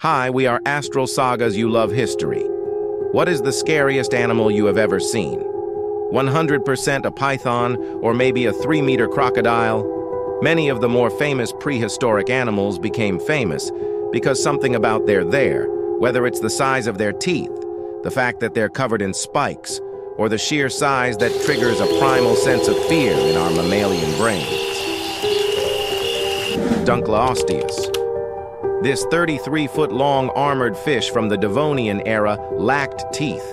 Hi, we are Astral Sagas. You love history. What is the scariest animal you have ever seen? 100% a python, or maybe a 3-meter crocodile? Many of the more famous prehistoric animals became famous because something about their there, whether it's the size of their teeth, the fact that they're covered in spikes, or the sheer size that triggers a primal sense of fear in our mammalian brains. Dunkleosteus. This 33-foot-long armored fish from the Devonian era lacked teeth,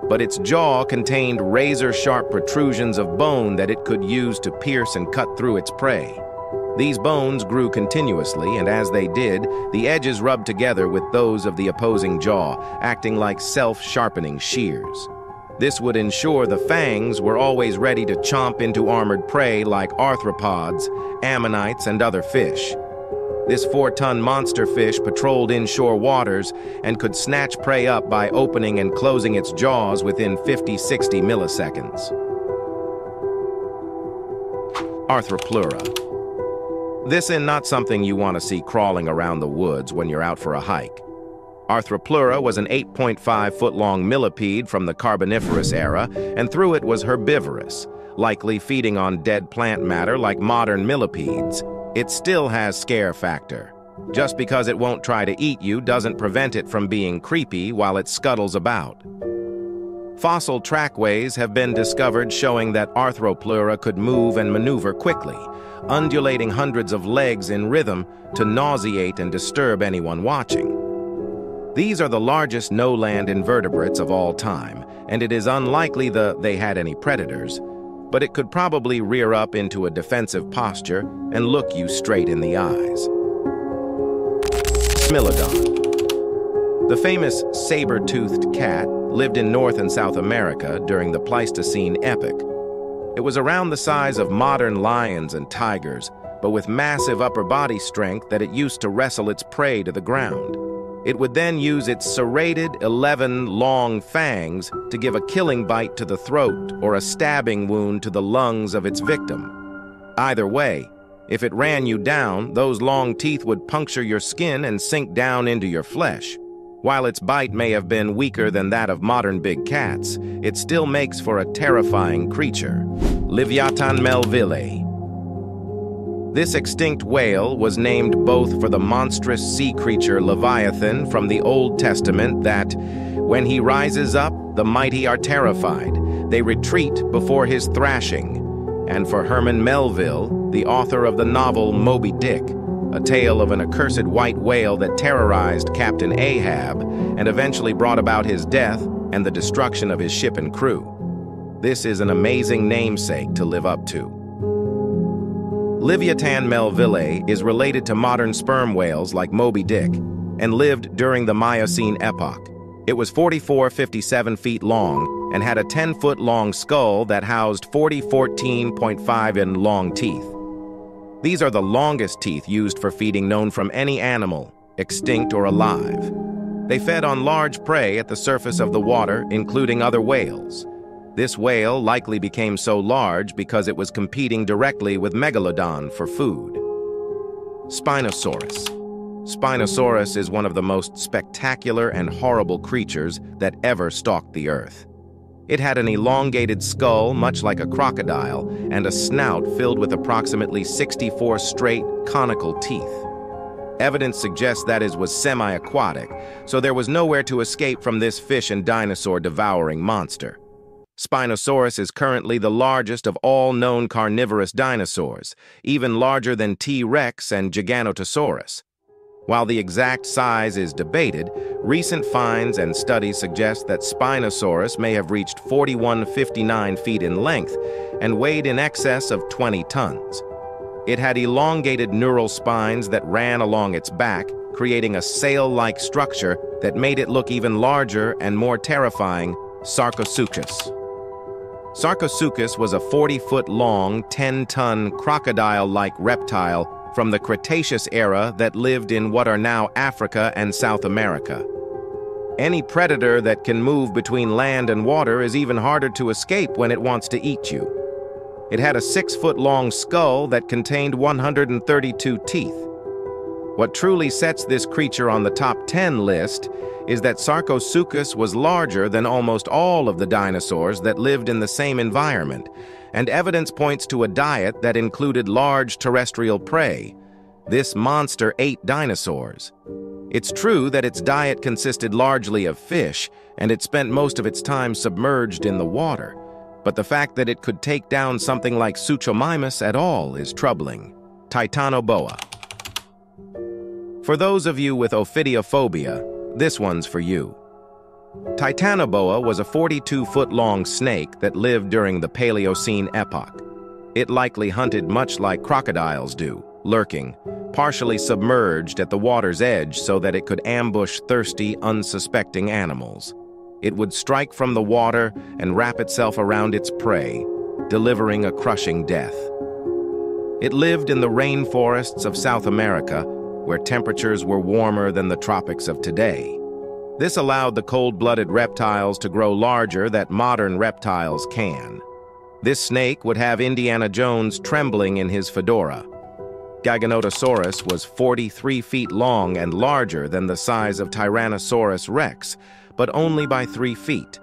but its jaw contained razor-sharp protrusions of bone that it could use to pierce and cut through its prey. These bones grew continuously, and as they did, the edges rubbed together with those of the opposing jaw, acting like self-sharpening shears. This would ensure the fangs were always ready to chomp into armored prey like arthropods, ammonites, and other fish. This 4-ton monster fish patrolled inshore waters and could snatch prey up by opening and closing its jaws within 50-60 milliseconds. Arthropleura. This is not something you want to see crawling around the woods when you're out for a hike. Arthropleura was an 8.5-foot-long millipede from the Carboniferous era, and through it was herbivorous, likely feeding on dead plant matter like modern millipedes. It still has scare factor. Just because it won't try to eat you doesn't prevent it from being creepy while it scuttles about. Fossil trackways have been discovered showing that Arthropleura could move and maneuver quickly, undulating hundreds of legs in rhythm to nauseate and disturb anyone watching. These are the largest no-land invertebrates of all time, and it is unlikely they had any predators, but it could probably rear up into a defensive posture and look you straight in the eyes. Smilodon. The famous saber-toothed cat lived in North and South America during the Pleistocene epoch. It was around the size of modern lions and tigers, but with massive upper body strength that it used to wrestle its prey to the ground. It would then use its serrated 11 long fangs to give a killing bite to the throat or a stabbing wound to the lungs of its victim. Either way, if it ran you down, those long teeth would puncture your skin and sink down into your flesh. While its bite may have been weaker than that of modern big cats, it still makes for a terrifying creature. Livyatan Melvillei. This extinct whale was named both for the monstrous sea creature Livyatan from the Old Testament that, when he rises up, the mighty are terrified. They retreat before his thrashing. And for Herman Melville, the author of the novel Moby Dick, a tale of an accursed white whale that terrorized Captain Ahab and eventually brought about his death and the destruction of his ship and crew. This is an amazing namesake to live up to. Livyatan Melvillei is related to modern sperm whales like Moby Dick and lived during the Miocene epoch. It was 44-57 feet long and had a 10-foot-long skull that housed 14.5 long teeth. These are the longest teeth used for feeding known from any animal, extinct or alive. They fed on large prey at the surface of the water, including other whales. This whale likely became so large because it was competing directly with Megalodon for food. Spinosaurus. Spinosaurus is one of the most spectacular and horrible creatures that ever stalked the earth. It had an elongated skull, much like a crocodile, and a snout filled with approximately 64 straight, conical teeth. Evidence suggests that it was semi-aquatic, so there was nowhere to escape from this fish and dinosaur-devouring monster. Spinosaurus is currently the largest of all known carnivorous dinosaurs, even larger than T-Rex and Giganotosaurus. While the exact size is debated, recent finds and studies suggest that Spinosaurus may have reached 41-59 feet in length and weighed in excess of 20 tons. It had elongated neural spines that ran along its back, creating a sail-like structure that made it look even larger and more terrifying. Sarcosuchus. Sarcosuchus was a 40-foot-long, 10-ton, crocodile-like reptile from the Cretaceous era that lived in what are now Africa and South America. Any predator that can move between land and water is even harder to escape when it wants to eat you. It had a 6-foot-long skull that contained 132 teeth. What truly sets this creature on the top 10 list is that Sarcosuchus was larger than almost all of the dinosaurs that lived in the same environment, and evidence points to a diet that included large terrestrial prey. This monster ate dinosaurs. It's true that its diet consisted largely of fish, and it spent most of its time submerged in the water. But the fact that it could take down something like Suchomimus at all is troubling. Titanoboa. For those of you with ophidiophobia, this one's for you. Titanoboa was a 42-foot-long snake that lived during the Paleocene epoch. It likely hunted much like crocodiles do, lurking, partially submerged at the water's edge so that it could ambush thirsty, unsuspecting animals. It would strike from the water and wrap itself around its prey, delivering a crushing death. It lived in the rainforests of South America, where temperatures were warmer than the tropics of today. This allowed the cold-blooded reptiles to grow larger that modern reptiles can. This snake would have Indiana Jones trembling in his fedora. Giganotosaurus was 43 feet long and larger than the size of Tyrannosaurus rex, but only by 3 feet.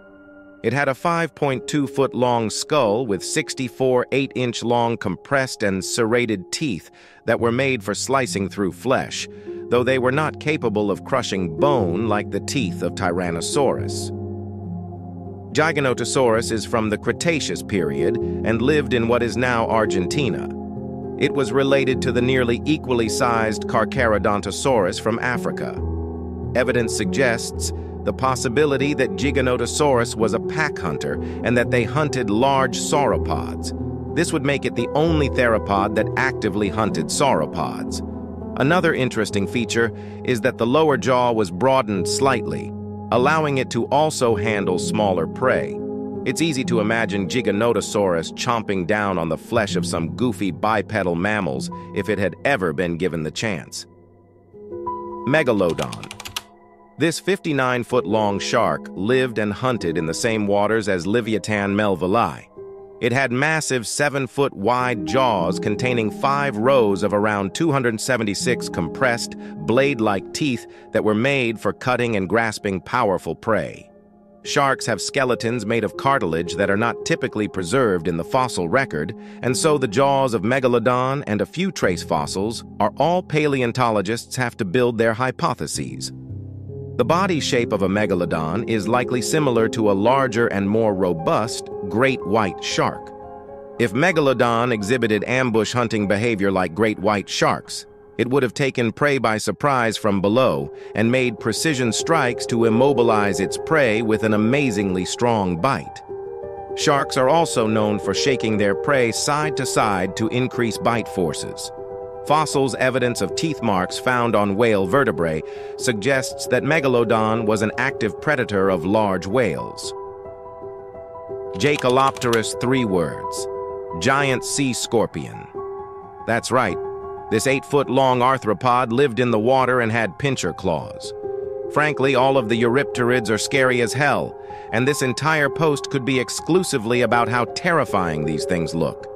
It had a 5.2-foot-long skull with 64 8-inch-long compressed and serrated teeth that were made for slicing through flesh, though they were not capable of crushing bone like the teeth of Tyrannosaurus. Giganotosaurus is from the Cretaceous period and lived in what is now Argentina. It was related to the nearly equally sized Carcharodontosaurus from Africa. Evidence suggests the possibility that Giganotosaurus was a pack hunter and that they hunted large sauropods. This would make it the only theropod that actively hunted sauropods. Another interesting feature is that the lower jaw was broadened slightly, allowing it to also handle smaller prey. It's easy to imagine Giganotosaurus chomping down on the flesh of some goofy bipedal mammals if it had ever been given the chance. Megalodon. This 59-foot-long shark lived and hunted in the same waters as Livyatan Melvillei. It had massive 7-foot-wide jaws containing 5 rows of around 276 compressed, blade-like teeth that were made for cutting and grasping powerful prey. Sharks have skeletons made of cartilage that are not typically preserved in the fossil record, and so the jaws of Megalodon and a few trace fossils are all paleontologists have to build their hypotheses. The body shape of a megalodon is likely similar to a larger and more robust great white shark. If Megalodon exhibited ambush hunting behavior like great white sharks, it would have taken prey by surprise from below and made precision strikes to immobilize its prey with an amazingly strong bite. Sharks are also known for shaking their prey side to side to increase bite forces. Fossils' evidence of teeth marks found on whale vertebrae suggests that Megalodon was an active predator of large whales. Jaekelopterus, 3 words. Giant sea scorpion. That's right. This 8-foot-long arthropod lived in the water and had pincher claws. Frankly, all of the Eurypterids are scary as hell, and this entire post could be exclusively about how terrifying these things look.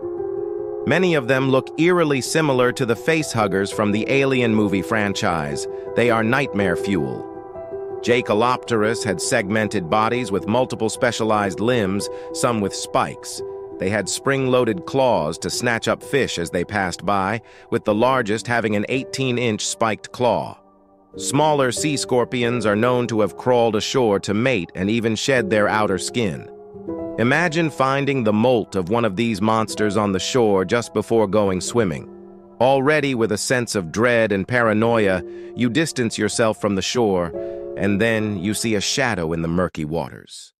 Many of them look eerily similar to the facehuggers from the Alien movie franchise. They are nightmare fuel. Jaekelopterus had segmented bodies with multiple specialized limbs, some with spikes. They had spring-loaded claws to snatch up fish as they passed by, with the largest having an 18-inch spiked claw. Smaller sea scorpions are known to have crawled ashore to mate and even shed their outer skin. Imagine finding the molt of one of these monsters on the shore just before going swimming. Already with a sense of dread and paranoia, you distance yourself from the shore, and then you see a shadow in the murky waters.